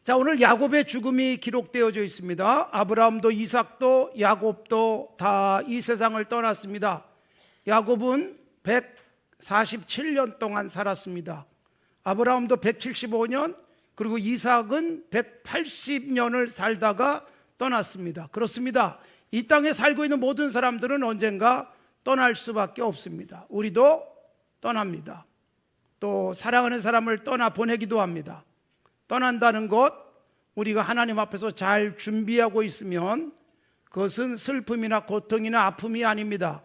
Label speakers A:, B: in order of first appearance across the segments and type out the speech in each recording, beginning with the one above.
A: 자, 오늘 야곱의 죽음이 기록되어져 있습니다. 아브라함도 이삭도 야곱도 다 이 세상을 떠났습니다. 야곱은 147년 동안 살았습니다. 아브라함도 175년, 그리고 이삭은 180년을 살다가 떠났습니다. 그렇습니다. 이 땅에 살고 있는 모든 사람들은 언젠가 떠날 수밖에 없습니다. 우리도 떠납니다. 또 사랑하는 사람을 떠나 보내기도 합니다. 떠난다는 것, 우리가 하나님 앞에서 잘 준비하고 있으면 그것은 슬픔이나 고통이나 아픔이 아닙니다.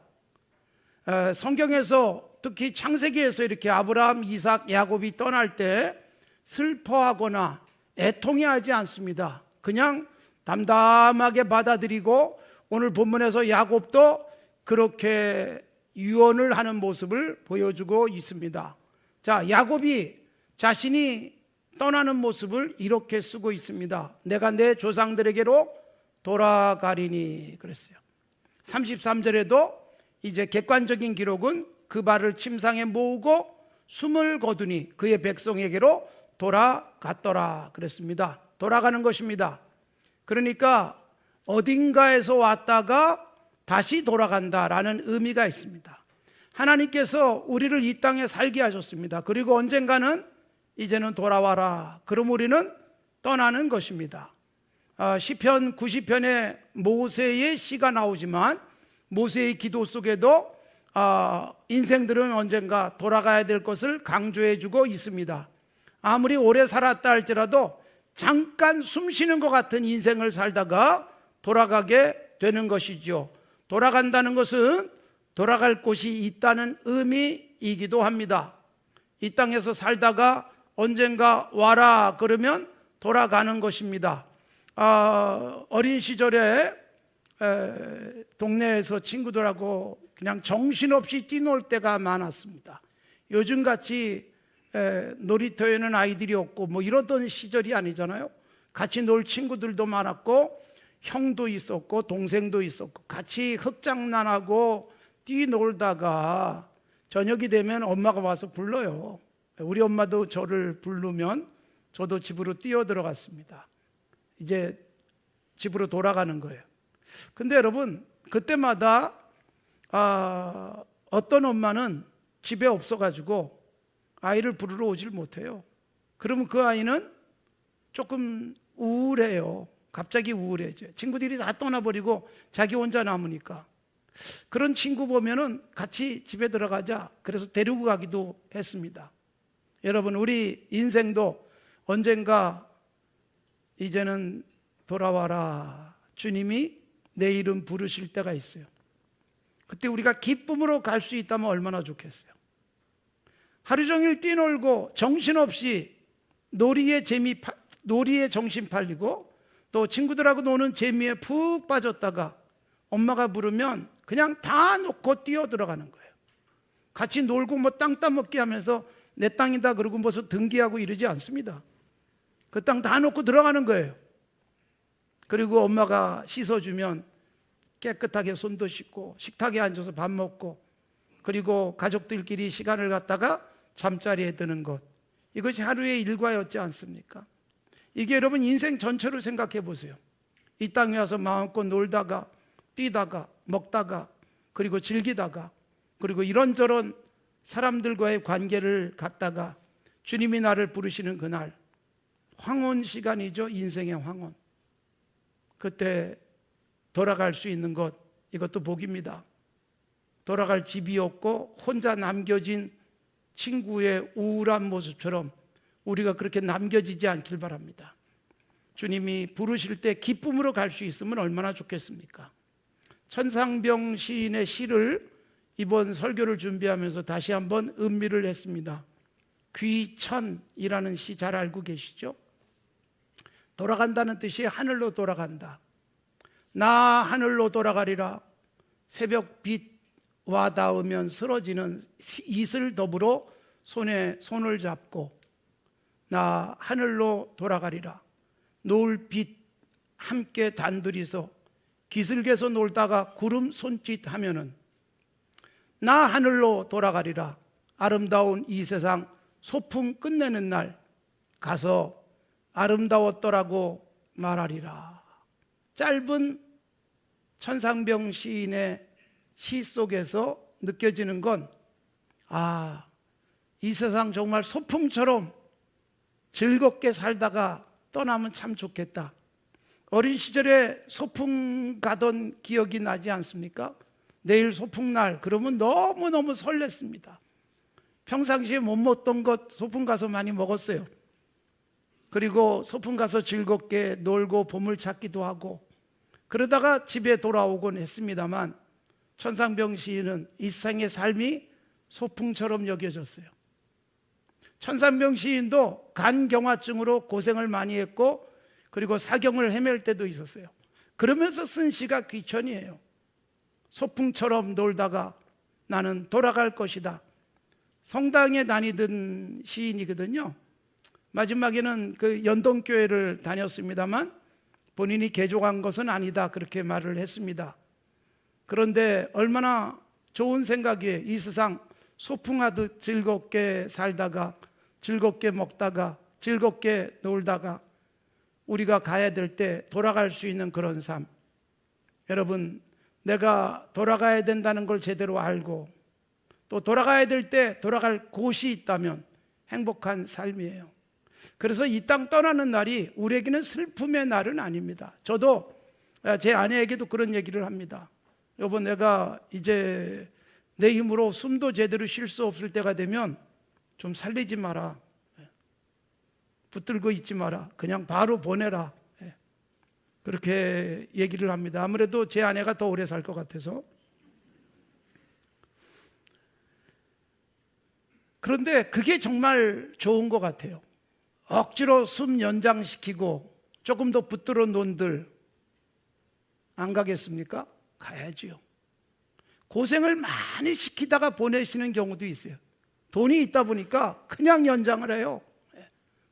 A: 성경에서 특히 창세기에서 이렇게 아브라함, 이삭, 야곱이 떠날 때 슬퍼하거나 애통해하지 않습니다. 그냥 담담하게 받아들이고, 오늘 본문에서 야곱도 그렇게 유언을 하는 모습을 보여주고 있습니다. 자, 야곱이 자신이 떠나는 모습을 이렇게 쓰고 있습니다. 내가 내 조상들에게로 돌아가리니 그랬어요. 33절에도 이제 객관적인 기록은 그 발을 침상에 모으고 숨을 거두니 그의 백성에게로 돌아갔더라 그랬습니다. 돌아가는 것입니다. 그러니까 어딘가에서 왔다가 다시 돌아간다라는 의미가 있습니다. 하나님께서 우리를 이 땅에 살게 하셨습니다. 그리고 언젠가는 이제는 돌아와라. 그럼 우리는 떠나는 것입니다. 시편 90편에 모세의 시가 나오지만 모세의 기도 속에도 인생들은 언젠가 돌아가야 될 것을 강조해 주고 있습니다. 아무리 오래 살았다 할지라도 잠깐 숨 쉬는 것 같은 인생을 살다가 돌아가게 되는 것이죠. 돌아간다는 것은 돌아갈 곳이 있다는 의미이기도 합니다. 이 땅에서 살다가 언젠가 와라 그러면 돌아가는 것입니다. 어린 시절에 동네에서 친구들하고 그냥 정신없이 뛰놀 때가 많았습니다. 요즘같이 놀이터에는 아이들이 없고 뭐 이러던 시절이 아니잖아요. 같이 놀 친구들도 많았고 형도 있었고 동생도 있었고 같이 흑장난하고 뛰놀다가 저녁이 되면 엄마가 와서 불러요. 우리 엄마도 저를 부르면 저도 집으로 뛰어 들어갔습니다. 이제 집으로 돌아가는 거예요. 근데 여러분, 그때마다 어떤 엄마는 집에 없어가지고 아이를 부르러 오질 못해요. 그러면 그 아이는 조금 우울해요. 갑자기 우울해져요. 친구들이 다 떠나버리고 자기 혼자 남으니까. 그런 친구 보면은 같이 집에 들어가자. 그래서 데리고 가기도 했습니다. 여러분, 우리 인생도 언젠가 이제는 돌아와라. 주님이 내 이름 부르실 때가 있어요. 그때 우리가 기쁨으로 갈 수 있다면 얼마나 좋겠어요. 하루 종일 뛰놀고 정신없이 놀이에 정신 팔리고 또 친구들하고 노는 재미에 푹 빠졌다가 엄마가 부르면 그냥 다 놓고 뛰어 들어가는 거예요. 같이 놀고 뭐 땅 따먹기 하면서 내 땅이다 그러고 무슨 등기하고 이러지 않습니다. 그 땅 다 놓고 들어가는 거예요. 그리고 엄마가 씻어주면 깨끗하게 손도 씻고 식탁에 앉아서 밥 먹고, 그리고 가족들끼리 시간을 갖다가 잠자리에 드는 것, 이것이 하루의 일과였지 않습니까? 이게 여러분 인생 전체로 생각해 보세요. 이 땅에 와서 마음껏 놀다가 뛰다가 먹다가 그리고 즐기다가 그리고 이런저런 사람들과의 관계를 갖다가 주님이 나를 부르시는 그날, 황혼 시간이죠. 인생의 황혼. 그때 돌아갈 수 있는 것, 이것도 복입니다. 돌아갈 집이 없고 혼자 남겨진 친구의 우울한 모습처럼 우리가 그렇게 남겨지지 않길 바랍니다. 주님이 부르실 때 기쁨으로 갈 수 있으면 얼마나 좋겠습니까? 천상병 시인의 시를 이번 설교를 준비하면서 다시 한번 음미를 했습니다. 귀천이라는 시 잘 알고 계시죠? 돌아간다는 뜻이 하늘로 돌아간다. 나 하늘로 돌아가리라. 새벽빛 와 닿으면 쓰러지는 이슬 더불어 손에 손을 잡고 나 하늘로 돌아가리라. 노을빛 함께 단둘이서 기슭에서 놀다가 구름 손짓하면은 나 하늘로 돌아가리라. 아름다운 이 세상 소풍 끝내는 날 가서 아름다웠더라고 말하리라. 짧은 천상병 시인의 시 속에서 느껴지는 건, 이 세상 정말 소풍처럼 즐겁게 살다가 떠나면 참 좋겠다. 어린 시절에 소풍 가던 기억이 나지 않습니까? 내일 소풍날 그러면 너무너무 설렜습니다. 평상시에 못 먹던 것 소풍 가서 많이 먹었어요. 그리고 소풍 가서 즐겁게 놀고 보물찾기도 하고 그러다가 집에 돌아오곤 했습니다만, 천상병 시인은 이 세상의 삶이 소풍처럼 여겨졌어요. 천상병 시인도 간경화증으로 고생을 많이 했고, 그리고 사경을 헤맬 때도 있었어요. 그러면서 쓴 시가 귀천이에요. 소풍처럼 놀다가 나는 돌아갈 것이다. 성당에 다니던 시인이거든요. 마지막에는 그 연동교회를 다녔습니다만 본인이 개종한 것은 아니다, 그렇게 말을 했습니다. 그런데 얼마나 좋은 생각이에요. 이 세상 소풍하듯 즐겁게 살다가, 즐겁게 먹다가, 즐겁게 놀다가 우리가 가야 될 때 돌아갈 수 있는 그런 삶. 여러분, 내가 돌아가야 된다는 걸 제대로 알고 또 돌아가야 될 때 돌아갈 곳이 있다면 행복한 삶이에요. 그래서 이 땅 떠나는 날이 우리에게는 슬픔의 날은 아닙니다. 저도 제 아내에게도 그런 얘기를 합니다. 여보, 내가 이제 내 힘으로 숨도 제대로 쉴 수 없을 때가 되면 좀 살리지 마라. 붙들고 있지 마라. 그냥 바로 보내라. 그렇게 얘기를 합니다. 아무래도 제 아내가 더 오래 살 것 같아서. 그런데 그게 정말 좋은 것 같아요. 억지로 숨 연장시키고 조금 더 붙들어 논들 안 가겠습니까? 가야지요. 고생을 많이 시키다가 보내시는 경우도 있어요. 돈이 있다 보니까 그냥 연장을 해요.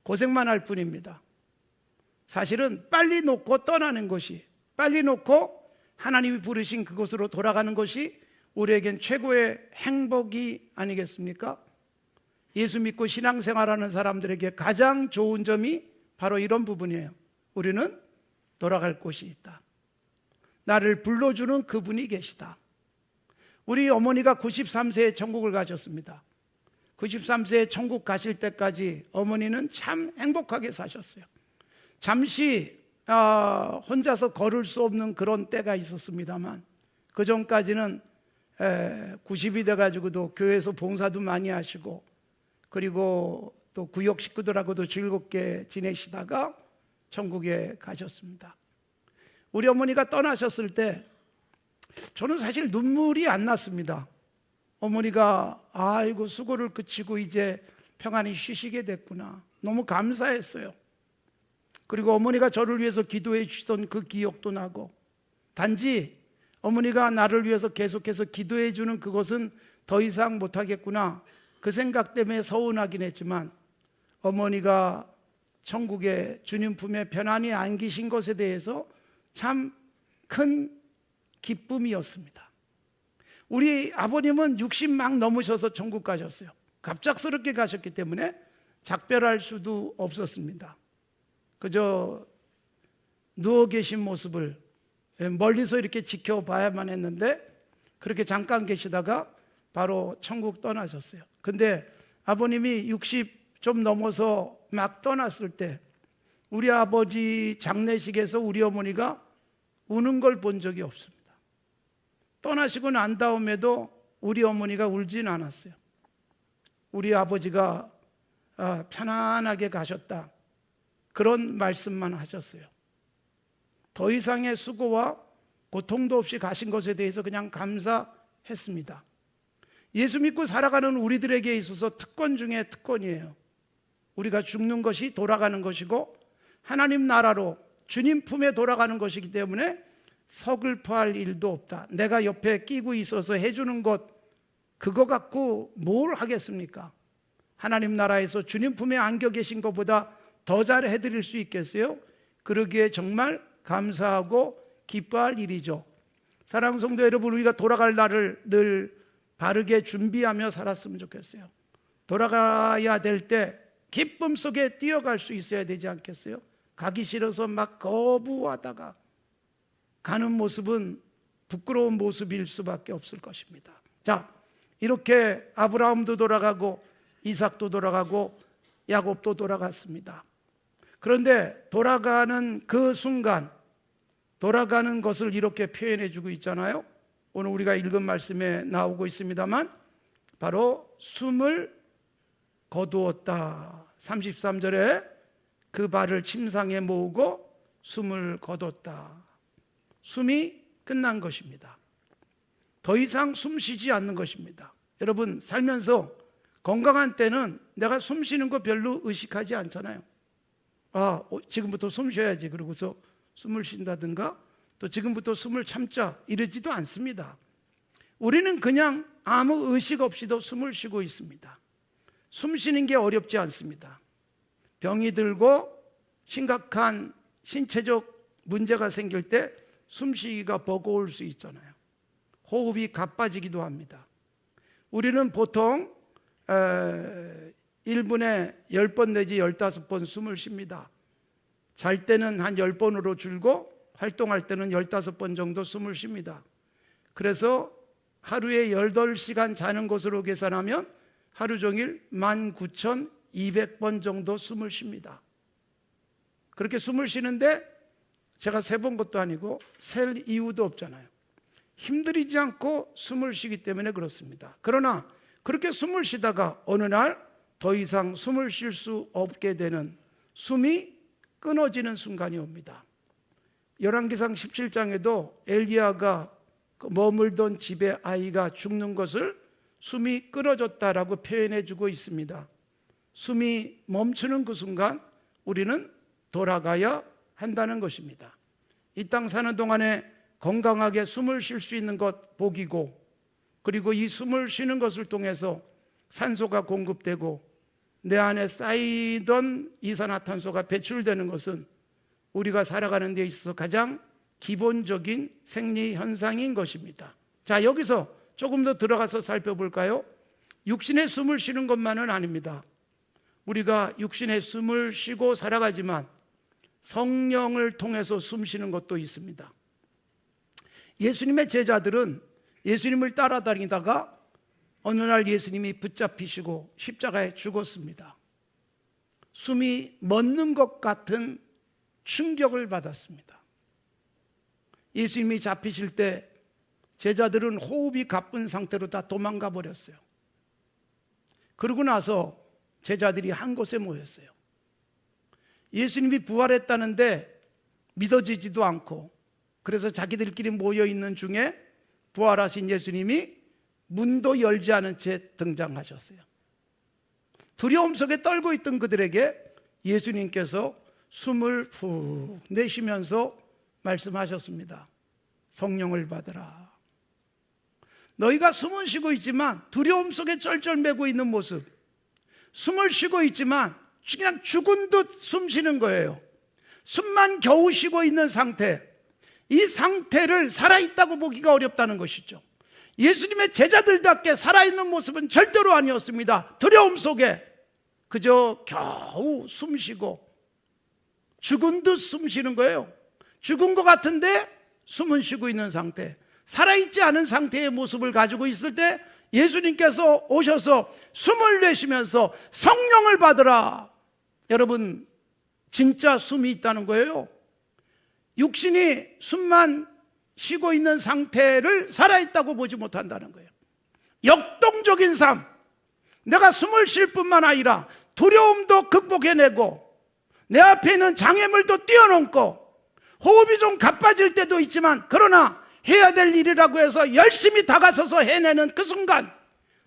A: 고생만 할 뿐입니다. 사실은 빨리 놓고 떠나는 것이, 빨리 놓고 하나님이 부르신 그곳으로 돌아가는 것이 우리에겐 최고의 행복이 아니겠습니까? 예수 믿고 신앙생활하는 사람들에게 가장 좋은 점이 바로 이런 부분이에요. 우리는 돌아갈 곳이 있다. 나를 불러주는 그분이 계시다. 우리 어머니가 93세에 천국을 가셨습니다. 93세에 천국 가실 때까지 어머니는 참 행복하게 사셨어요. 잠시 혼자서 걸을 수 없는 그런 때가 있었습니다만, 그 전까지는 90이 돼가지고도 교회에서 봉사도 많이 하시고, 그리고 또 구역 식구들하고도 즐겁게 지내시다가 천국에 가셨습니다. 우리 어머니가 떠나셨을 때 저는 사실 눈물이 안 났습니다. 어머니가 아이고 수고를 그치고 이제 평안히 쉬시게 됐구나. 너무 감사했어요. 그리고 어머니가 저를 위해서 기도해 주시던 그 기억도 나고, 단지 어머니가 나를 위해서 계속해서 기도해 주는 그것은 더 이상 못하겠구나, 그 생각 때문에 서운하긴 했지만, 어머니가 천국에 주님 품에 편안히 안기신 것에 대해서 참 큰 기쁨이었습니다. 우리 아버님은 60 막 넘으셔서 천국 가셨어요. 갑작스럽게 가셨기 때문에 작별할 수도 없었습니다. 그저 누워 계신 모습을 멀리서 이렇게 지켜봐야만 했는데, 그렇게 잠깐 계시다가 바로 천국 떠나셨어요. 근데 아버님이 60 좀 넘어서 막 떠났을 때 우리 아버지 장례식에서 우리 어머니가 우는 걸 본 적이 없습니다. 떠나시고 난 다음에도 우리 어머니가 울진 않았어요. 우리 아버지가 편안하게 가셨다, 그런 말씀만 하셨어요. 더 이상의 수고와 고통도 없이 가신 것에 대해서 그냥 감사했습니다. 예수 믿고 살아가는 우리들에게 있어서 특권 중에 특권이에요. 우리가 죽는 것이 돌아가는 것이고 하나님 나라로 주님 품에 돌아가는 것이기 때문에 서글퍼할 일도 없다. 내가 옆에 끼고 있어서 해주는 것, 그거 갖고 뭘 하겠습니까? 하나님 나라에서 주님 품에 안겨 계신 것보다 더 잘 해드릴 수 있겠어요? 그러기에 정말 감사하고 기뻐할 일이죠. 사랑하는 성도 여러분, 우리가 돌아갈 날을 늘 바르게 준비하며 살았으면 좋겠어요. 돌아가야 될 때 기쁨 속에 뛰어갈 수 있어야 되지 않겠어요? 가기 싫어서 막 거부하다가 가는 모습은 부끄러운 모습일 수밖에 없을 것입니다. 자, 이렇게 아브라함도 돌아가고 이삭도 돌아가고 야곱도 돌아갔습니다. 그런데 돌아가는 그 순간, 돌아가는 것을 이렇게 표현해 주고 있잖아요. 오늘 우리가 읽은 말씀에 나오고 있습니다만 바로 숨을 거두었다. 33절에 그 발을 침상에 모으고 숨을 거뒀다. 숨이 끝난 것입니다. 더 이상 숨 쉬지 않는 것입니다. 여러분, 살면서 건강한 때는 내가 숨 쉬는 거 별로 의식하지 않잖아요. 지금부터 숨 쉬어야지 그러고서 숨을 쉰다든가 또 지금부터 숨을 참자 이러지도 않습니다. 우리는 그냥 아무 의식 없이도 숨을 쉬고 있습니다. 숨 쉬는 게 어렵지 않습니다. 병이 들고 심각한 신체적 문제가 생길 때 숨쉬기가 버거울 수 있잖아요. 호흡이 가빠지기도 합니다. 우리는 보통 1분에 10번 내지 15번 숨을 쉽니다. 잘 때는 한 10번으로 줄고 활동할 때는 15번 정도 숨을 쉽니다. 그래서 하루에 18시간 자는 것으로 계산하면 하루 종일 19,200번 정도 숨을 쉽니다. 그렇게 숨을 쉬는데 제가 세본 것도 아니고 셀 이유도 없잖아요. 힘들이지 않고 숨을 쉬기 때문에 그렇습니다. 그러나 그렇게 숨을 쉬다가 어느 날 더 이상 숨을 쉴 수 없게 되는, 숨이 끊어지는 순간이 옵니다. 열왕기상 17장에도 엘리야가 머물던 집에 아이가 죽는 것을 숨이 끊어졌다라고 표현해 주고 있습니다. 숨이 멈추는 그 순간 우리는 돌아가야 한다는 것입니다. 이 땅 사는 동안에 건강하게 숨을 쉴 수 있는 것 복이고, 그리고 이 숨을 쉬는 것을 통해서 산소가 공급되고 내 안에 쌓이던 이산화탄소가 배출되는 것은 우리가 살아가는 데 있어서 가장 기본적인 생리 현상인 것입니다. 자, 여기서 조금 더 들어가서 살펴볼까요? 육신의 숨을 쉬는 것만은 아닙니다. 우리가 육신의 숨을 쉬고 살아가지만 성령을 통해서 숨 쉬는 것도 있습니다. 예수님의 제자들은 예수님을 따라다니다가 어느 날 예수님이 붙잡히시고 십자가에 죽었습니다. 숨이 멎는 것 같은 충격을 받았습니다. 예수님이 잡히실 때 제자들은 호흡이 가쁜 상태로 다 도망가 버렸어요. 그러고 나서 제자들이 한 곳에 모였어요. 예수님이 부활했다는데 믿어지지도 않고, 그래서 자기들끼리 모여있는 중에 부활하신 예수님이 문도 열지 않은 채 등장하셨어요. 두려움 속에 떨고 있던 그들에게 예수님께서 숨을 푹 내쉬면서 말씀하셨습니다. 성령을 받으라. 너희가 숨은 쉬고 있지만 두려움 속에 쩔쩔매고 있는 모습, 숨을 쉬고 있지만 그냥 죽은 듯 숨 쉬는 거예요. 숨만 겨우 쉬고 있는 상태, 이 상태를 살아있다고 보기가 어렵다는 것이죠. 예수님의 제자들답게 살아있는 모습은 절대로 아니었습니다. 두려움 속에 그저 겨우 숨 쉬고 죽은 듯 숨 쉬는 거예요. 죽은 것 같은데 숨은 쉬고 있는 상태, 살아있지 않은 상태의 모습을 가지고 있을 때 예수님께서 오셔서 숨을 내쉬면서 성령을 받으라. 여러분, 진짜 숨이 있다는 거예요. 육신이 숨만 쉬고 있는 상태를 살아있다고 보지 못한다는 거예요. 역동적인 삶, 내가 숨을 쉴 뿐만 아니라 두려움도 극복해내고 내 앞에 있는 장애물도 뛰어넘고 호흡이 좀 가빠질 때도 있지만 그러나 해야 될 일이라고 해서 열심히 다가서서 해내는 그 순간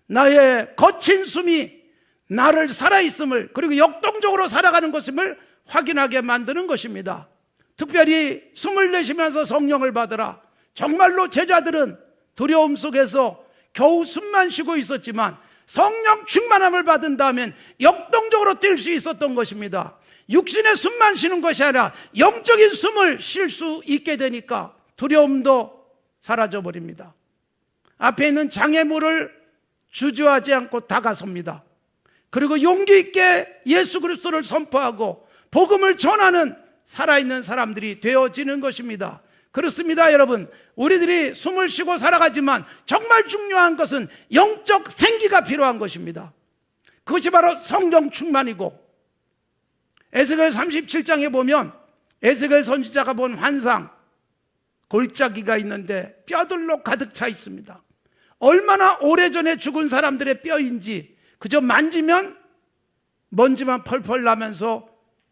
A: 나의 거친 숨이 나를 살아있음을, 그리고 역동적으로 살아가는 것임을 확인하게 만드는 것입니다. 특별히 숨을 내쉬면서 성령을 받으라. 정말로 제자들은 두려움 속에서 겨우 숨만 쉬고 있었지만 성령 충만함을 받은 다음엔 역동적으로 뛸 수 있었던 것입니다. 육신의 숨만 쉬는 것이 아니라 영적인 숨을 쉴 수 있게 되니까 두려움도 사라져버립니다. 앞에 있는 장애물을 주저하지 않고 다가섭니다. 그리고 용기 있게 예수 그리스도를 선포하고 복음을 전하는 살아있는 사람들이 되어지는 것입니다. 그렇습니다, 여러분. 우리들이 숨을 쉬고 살아가지만 정말 중요한 것은 영적 생기가 필요한 것입니다. 그것이 바로 성령 충만이고, 에스겔 37장에 보면 에스겔 선지자가 본 환상, 골짜기가 있는데 뼈들로 가득 차 있습니다. 얼마나 오래전에 죽은 사람들의 뼈인지 그저 만지면 먼지만 펄펄 나면서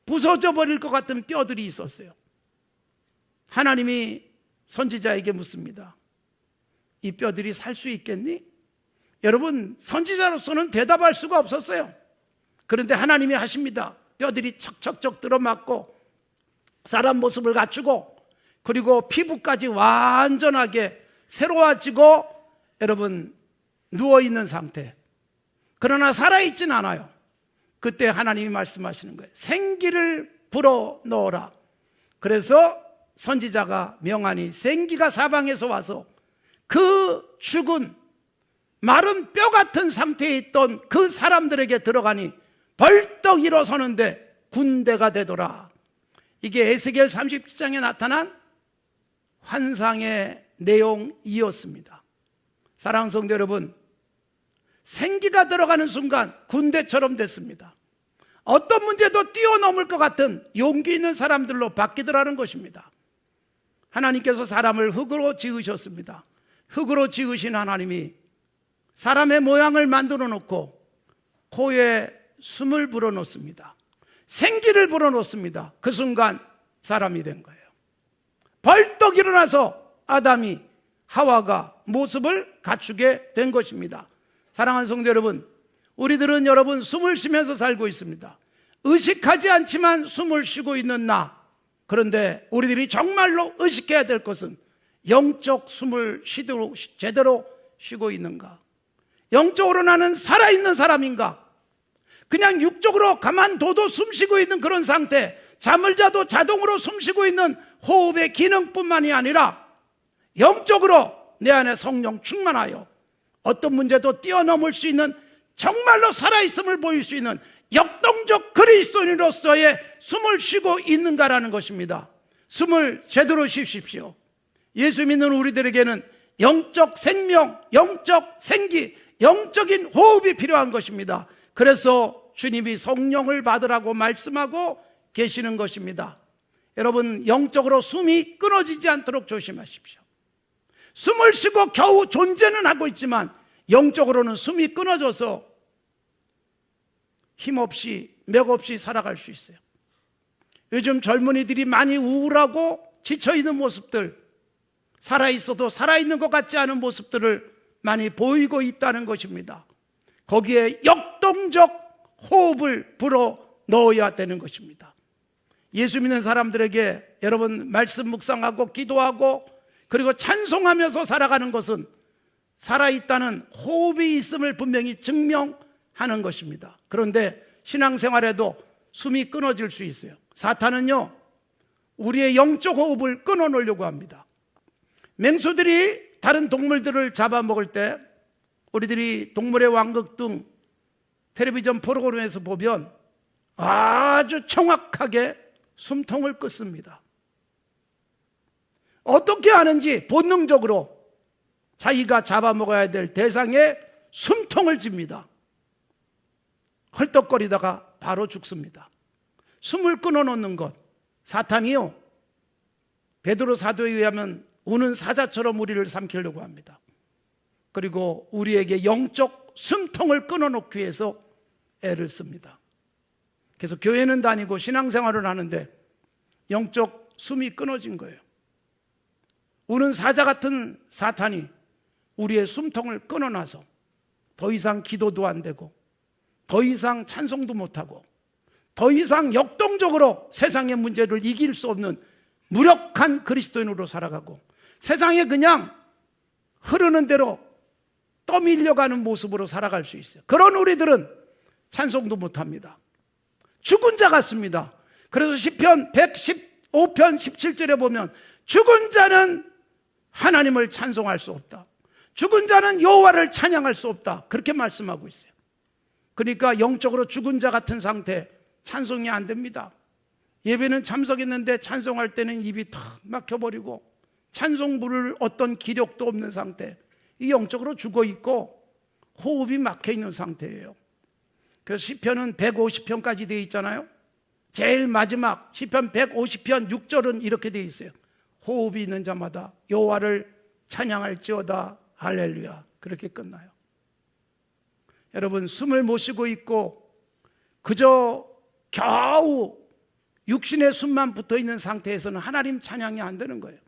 A: 부서져 버릴 것 같은 뼈들이 있었어요. 하나님이 선지자에게 묻습니다. 이 뼈들이 살 수 있겠니? 여러분, 선지자로서는 대답할 수가 없었어요. 그런데 하나님이 하십니다. 뼈들이 척척척 들어맞고 사람 모습을 갖추고 그리고 피부까지 완전하게 새로워지고 여러분 누워있는 상태. 그러나 살아있진 않아요. 그때 하나님이 말씀하시는 거예요. 생기를 불어넣어라. 그래서 선지자가 명하니 생기가 사방에서 와서 그 죽은 마른 뼈 같은 상태에 있던 그 사람들에게 들어가니 벌떡 일어서는데 군대가 되더라. 이게 에스겔 37장에 나타난 환상의 내용이었습니다. 사랑하는 성도 여러분, 생기가 들어가는 순간 군대처럼 됐습니다. 어떤 문제도 뛰어넘을 것 같은 용기 있는 사람들로 바뀌더라는 것입니다. 하나님께서 사람을 흙으로 지으셨습니다. 흙으로 지으신 하나님이 사람의 모양을 만들어 놓고 코에 숨을 불어넣습니다. 생기를 불어넣습니다. 그 순간 사람이 된 거예요. 벌떡 일어나서 아담이 하와가 모습을 갖추게 된 것입니다. 사랑하는 성도 여러분, 우리들은 여러분 숨을 쉬면서 살고 있습니다. 의식하지 않지만 숨을 쉬고 있는 나. 그런데 우리들이 정말로 의식해야 될 것은 영적 숨을 제대로 쉬고 있는가? 영적으로 나는 살아있는 사람인가? 그냥 육적으로 가만둬도 숨쉬고 있는 그런 상태, 잠을 자도 자동으로 숨쉬고 있는 호흡의 기능뿐만이 아니라 영적으로 내 안에 성령 충만하여 어떤 문제도 뛰어넘을 수 있는 정말로 살아있음을 보일 수 있는 역동적 그리스도인으로서의 숨을 쉬고 있는가라는 것입니다. 숨을 제대로 쉬십시오. 예수 믿는 우리들에게는 영적 생명, 영적 생기, 영적인 호흡이 필요한 것입니다. 그래서 주님이 성령을 받으라고 말씀하고 계시는 것입니다. 여러분, 영적으로 숨이 끊어지지 않도록 조심하십시오. 숨을 쉬고 겨우 존재는 하고 있지만 영적으로는 숨이 끊어져서 힘없이 맥없이 살아갈 수 있어요. 요즘 젊은이들이 많이 우울하고 지쳐있는 모습들, 살아있어도 살아있는 것 같지 않은 모습들을 많이 보이고 있다는 것입니다. 거기에 역동적 호흡을 불어 넣어야 되는 것입니다. 예수 믿는 사람들에게 여러분 말씀 묵상하고 기도하고 그리고 찬송하면서 살아가는 것은 살아있다는 호흡이 있음을 분명히 증명하는 것입니다. 그런데 신앙생활에도 숨이 끊어질 수 있어요. 사탄은요, 우리의 영적 호흡을 끊어놓으려고 합니다. 맹수들이 다른 동물들을 잡아먹을 때 우리들이 동물의 왕국 등 텔레비전 프로그램에서 보면 아주 정확하게 숨통을 끊습니다. 어떻게 하는지 본능적으로 자기가 잡아먹어야 될 대상에 숨통을 짚니다. 헐떡거리다가 바로 죽습니다. 숨을 끊어놓는 것, 사탄이요, 베드로 사도에 의하면 우는 사자처럼 우리를 삼키려고 합니다. 그리고 우리에게 영적 숨통을 끊어놓기 위해서 애를 씁니다. 그래서 교회는 다니고 신앙생활을 하는데 영적 숨이 끊어진 거예요. 우는 사자 같은 사탄이 우리의 숨통을 끊어놔서 더 이상 기도도 안 되고 더 이상 찬송도 못하고 더 이상 역동적으로 세상의 문제를 이길 수 없는 무력한 그리스도인으로 살아가고 세상에 그냥 흐르는 대로 떠밀려가는 모습으로 살아갈 수 있어요. 그런 우리들은 찬송도 못합니다. 죽은 자 같습니다. 그래서 시편 115편 17절에 보면 죽은 자는 하나님을 찬송할 수 없다. 죽은 자는 여호와를 찬양할 수 없다. 그렇게 말씀하고 있어요. 그러니까 영적으로 죽은 자 같은 상태, 찬송이 안 됩니다. 예배는 참석했는데 찬송할 때는 입이 탁 막혀버리고 찬송 부를 어떤 기력도 없는 상태, 이 영적으로 죽어있고 호흡이 막혀있는 상태예요. 그래서 시편은 150편까지 되어 있잖아요. 제일 마지막 시편 150편 6절은 이렇게 되어 있어요. 호흡이 있는 자마다 여호와를 찬양할지어다 할렐루야, 그렇게 끝나요. 여러분, 숨을 못 쉬고 있고 그저 겨우 육신의 숨만 붙어있는 상태에서는 하나님 찬양이 안 되는 거예요.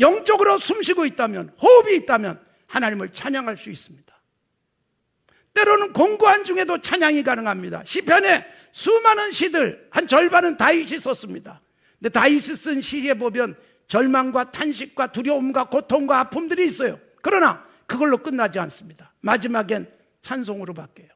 A: 영적으로 숨 쉬고 있다면, 호흡이 있다면 하나님을 찬양할 수 있습니다. 때로는 공고한 중에도 찬양이 가능합니다. 시편에 수많은 시들 한 절반은 다윗이 썼습니다. 근데 다윗이 쓴 시에 보면 절망과 탄식과 두려움과 고통과 아픔들이 있어요. 그러나 그걸로 끝나지 않습니다. 마지막엔 찬송으로 바뀌어요.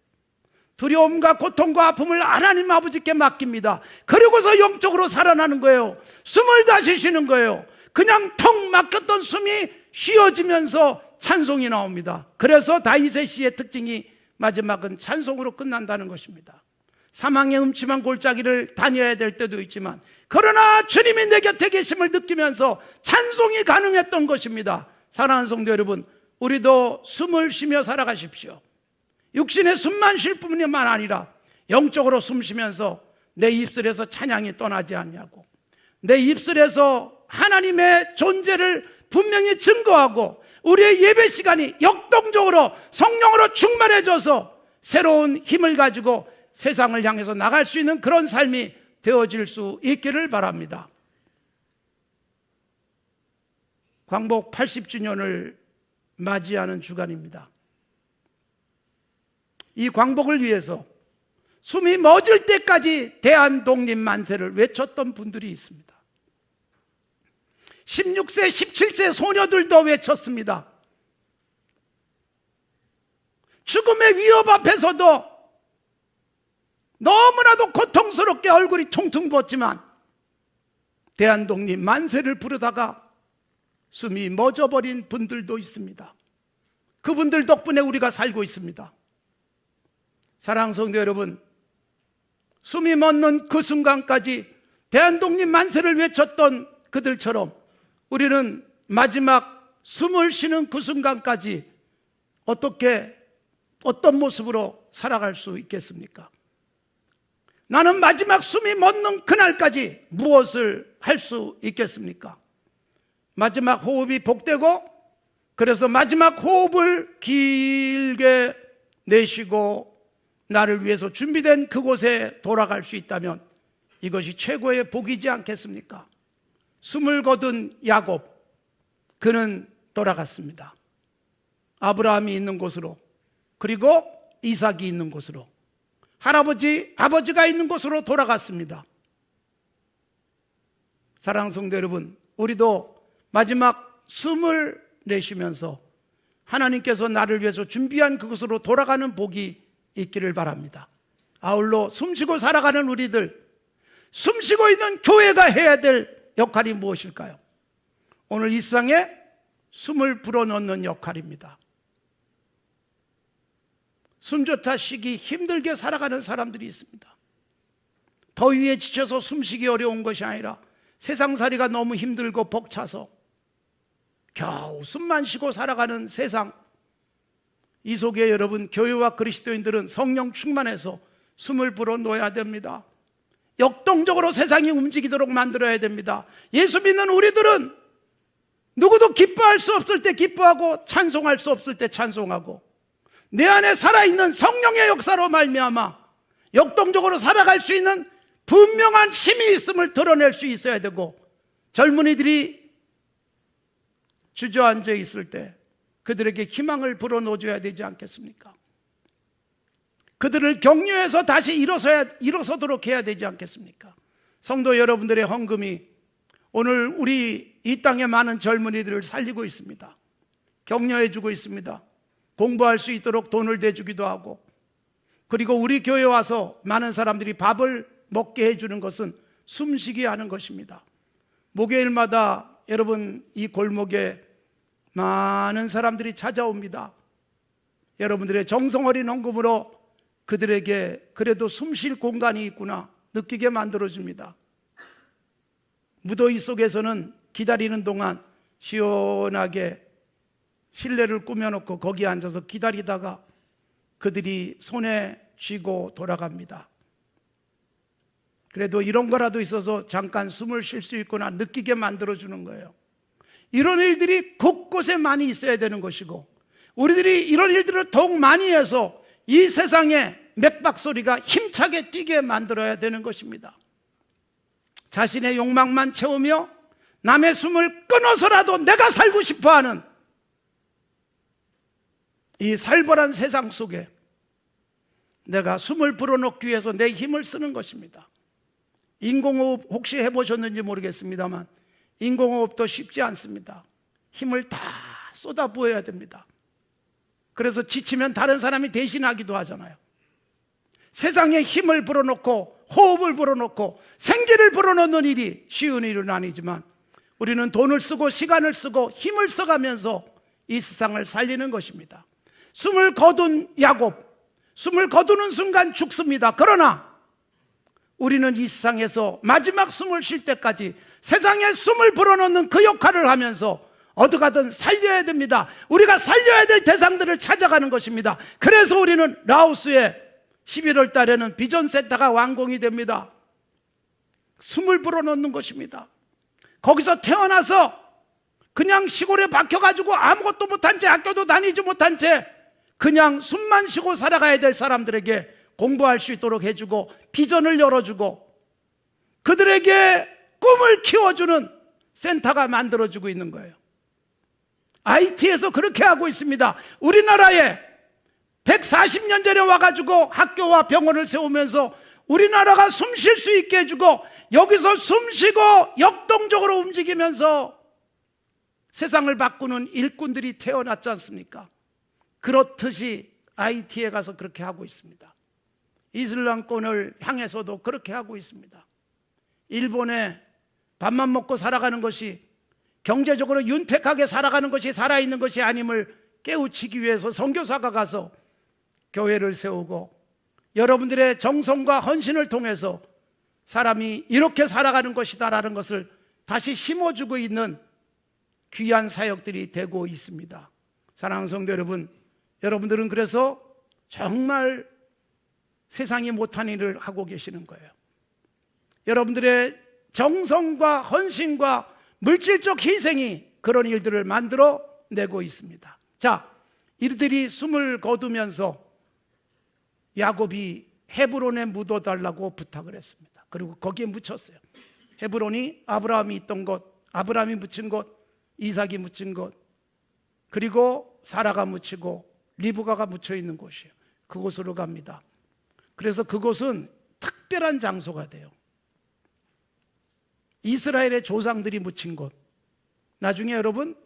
A: 두려움과 고통과 아픔을 하나님 아버지께 맡깁니다. 그리고서 영적으로 살아나는 거예요. 숨을 다시 쉬는 거예요. 그냥 턱 막혔던 숨이 쉬어지면서 찬송이 나옵니다. 그래서 다윗의 시의 특징이 마지막은 찬송으로 끝난다는 것입니다. 사망의 음침한 골짜기를 다녀야 될 때도 있지만, 그러나 주님이 내 곁에 계심을 느끼면서 찬송이 가능했던 것입니다. 사랑하는 성도 여러분, 우리도 숨을 쉬며 살아가십시오. 육신의 숨만 쉴 뿐만 아니라 영적으로 숨 쉬면서 내 입술에서 찬양이 떠나지 않냐고, 내 입술에서 하나님의 존재를 분명히 증거하고 우리의 예배 시간이 역동적으로 성령으로 충만해져서 새로운 힘을 가지고 세상을 향해서 나갈 수 있는 그런 삶이 되어질 수 있기를 바랍니다. 광복 80주년을 맞이하는 주간입니다. 이 광복을 위해서 숨이 멎을 때까지 대한독립 만세를 외쳤던 분들이 있습니다. 16세, 17세 소녀들도 외쳤습니다. 죽음의 위협 앞에서도 너무나도 고통스럽게 얼굴이 퉁퉁 부었지만 대한독립 만세를 부르다가 숨이 멎어버린 분들도 있습니다. 그분들 덕분에 우리가 살고 있습니다. 사랑하는 성도 여러분, 숨이 멎는 그 순간까지 대한독립 만세를 외쳤던 그들처럼 우리는 마지막 숨을 쉬는 그 순간까지 어떤 모습으로 살아갈 수 있겠습니까? 나는 마지막 숨이 멎는 그날까지 무엇을 할 수 있겠습니까? 마지막 호흡이 복되고, 그래서 마지막 호흡을 길게 내쉬고 나를 위해서 준비된 그곳에 돌아갈 수 있다면 이것이 최고의 복이지 않겠습니까? 숨을 거둔 야곱, 그는 돌아갔습니다. 아브라함이 있는 곳으로, 그리고 이삭이 있는 곳으로, 아버지가 있는 곳으로 돌아갔습니다. 사랑하는 성도 여러분, 우리도 마지막 숨을 내쉬면서 하나님께서 나를 위해서 준비한 그곳으로 돌아가는 복이 있기를 바랍니다. 아울러 숨쉬고 살아가는 우리들, 숨쉬고 있는 교회가 해야 될 역할이 무엇일까요? 오늘 이 세상에 숨을 불어넣는 역할입니다. 숨조차 쉬기 힘들게 살아가는 사람들이 있습니다. 더위에 지쳐서 숨쉬기 어려운 것이 아니라 세상살이가 너무 힘들고 벅차서 겨우 숨만 쉬고 살아가는 세상, 이 속에 여러분, 교회와 그리스도인들은 성령 충만해서 숨을 불어넣어야 됩니다. 역동적으로 세상이 움직이도록 만들어야 됩니다. 예수 믿는 우리들은 누구도 기뻐할 수 없을 때 기뻐하고 찬송할 수 없을 때 찬송하고, 내 안에 살아있는 성령의 역사로 말미암아 역동적으로 살아갈 수 있는 분명한 힘이 있음을 드러낼 수 있어야 되고, 젊은이들이 주저앉아 있을 때 그들에게 희망을 불어넣어줘야 되지 않겠습니까? 그들을 격려해서 다시 일어서도록 해야 되지 않겠습니까? 성도 여러분들의 헌금이 오늘 우리 이 땅의 많은 젊은이들을 살리고 있습니다. 격려해주고 있습니다. 공부할 수 있도록 돈을 대주기도 하고, 그리고 우리 교회에 와서 많은 사람들이 밥을 먹게 해주는 것은 숨쉬게 하는 것입니다. 목요일마다 여러분 이 골목에 많은 사람들이 찾아옵니다. 여러분들의 정성 어린 헌금으로 그들에게 그래도 숨 쉴 공간이 있구나 느끼게 만들어줍니다. 무더위 속에서는 기다리는 동안 시원하게 실내를 꾸며놓고 거기에 앉아서 기다리다가 그들이 손에 쥐고 돌아갑니다. 그래도 이런 거라도 있어서 잠깐 숨을 쉴 수 있구나 느끼게 만들어주는 거예요. 이런 일들이 곳곳에 많이 있어야 되는 것이고, 우리들이 이런 일들을 더욱 많이 해서 이 세상에 맥박 소리가 힘차게 뛰게 만들어야 되는 것입니다. 자신의 욕망만 채우며 남의 숨을 끊어서라도 내가 살고 싶어하는 이 살벌한 세상 속에 내가 숨을 불어넣기 위해서 내 힘을 쓰는 것입니다. 인공호흡 혹시 해보셨는지 모르겠습니다만 인공호흡도 쉽지 않습니다. 힘을 다 쏟아부어야 됩니다. 그래서 지치면 다른 사람이 대신하기도 하잖아요. 세상에 힘을 불어넣고 호흡을 불어넣고 생기를 불어넣는 일이 쉬운 일은 아니지만 우리는 돈을 쓰고 시간을 쓰고 힘을 써가면서 이 세상을 살리는 것입니다. 숨을 거둔 야곱, 숨을 거두는 순간 죽습니다. 그러나 우리는 이 세상에서 마지막 숨을 쉴 때까지 세상에 숨을 불어넣는 그 역할을 하면서 어디가든 살려야 됩니다. 우리가 살려야 될 대상들을 찾아가는 것입니다. 그래서 우리는 라오스에 11월 달에는 비전센터가 완공이 됩니다. 숨을 불어넣는 것입니다. 거기서 태어나서 그냥 시골에 박혀가지고 아무것도 못한 채 학교도 다니지 못한 채 그냥 숨만 쉬고 살아가야 될 사람들에게 공부할 수 있도록 해주고 비전을 열어주고 그들에게 꿈을 키워주는 센터가 만들어지고 있는 거예요. IT에서 그렇게 하고 있습니다. 우리나라에 140년 전에 와가지고 학교와 병원을 세우면서 우리나라가 숨 쉴 수 있게 해주고 여기서 숨 쉬고 역동적으로 움직이면서 세상을 바꾸는 일꾼들이 태어났지 않습니까? 그렇듯이 IT에 가서 그렇게 하고 있습니다. 이슬람권을 향해서도 그렇게 하고 있습니다. 일본에 밥만 먹고 살아가는 것이 경제적으로 윤택하게 살아가는 것이 살아있는 것이 아님을 깨우치기 위해서 선교사가 가서 교회를 세우고 여러분들의 정성과 헌신을 통해서 사람이 이렇게 살아가는 것이다라는 것을 다시 심어주고 있는 귀한 사역들이 되고 있습니다. 사랑하는 성도 여러분, 여러분들은 그래서 정말 세상이 못한 일을 하고 계시는 거예요. 여러분들의 정성과 헌신과 물질적 희생이 그런 일들을 만들어 내고 있습니다. 자, 이들이 숨을 거두면서 야곱이 헤브론에 묻어달라고 부탁을 했습니다. 그리고 거기에 묻혔어요. 헤브론이 아브라함이 있던 곳, 아브라함이 묻힌 곳, 이삭이 묻힌 곳, 그리고 사라가 묻히고 리브가가 묻혀 있는 곳이에요. 그곳으로 갑니다. 그래서 그곳은 특별한 장소가 돼요. 이스라엘의 조상들이 묻힌 곳. 나중에 여러분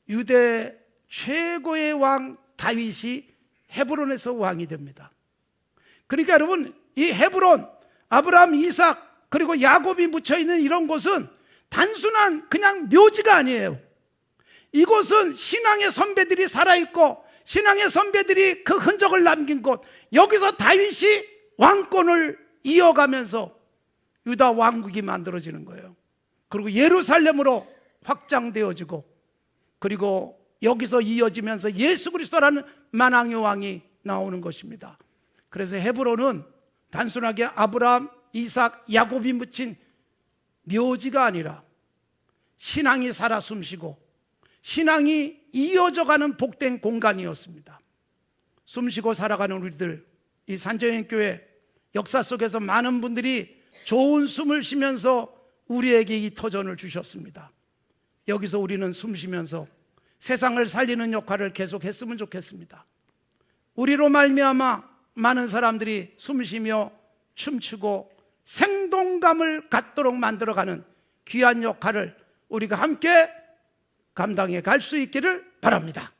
A: 유대 최고의 왕 다윗이 헤브론에서 왕이 됩니다. 그러니까 여러분 이 헤브론, 아브라함, 이삭 그리고 야곱이 묻혀있는 이런 곳은 단순한 그냥 묘지가 아니에요. 이곳은 신앙의 선배들이 살아있고 신앙의 선배들이 그 흔적을 남긴 곳, 여기서 다윗이 왕권을 이어가면서 유다 왕국이 만들어지는 거예요. 그리고 예루살렘으로 확장되어지고 그리고 여기서 이어지면서 예수 그리스도라는 만왕의 왕이 나오는 것입니다. 그래서 헤브론은 단순하게 아브라함, 이삭, 야곱이 묻힌 묘지가 아니라 신앙이 살아 숨쉬고 신앙이 이어져가는 복된 공간이었습니다. 숨쉬고 살아가는 우리들, 이 산정행교회 역사 속에서 많은 분들이 좋은 숨을 쉬면서 우리에게 이 터전을 주셨습니다. 여기서 우리는 숨 쉬면서 세상을 살리는 역할을 계속했으면 좋겠습니다. 우리로 말미암아 많은 사람들이 숨쉬며 춤추고 생동감을 갖도록 만들어가는 귀한 역할을 우리가 함께 감당해 갈 수 있기를 바랍니다.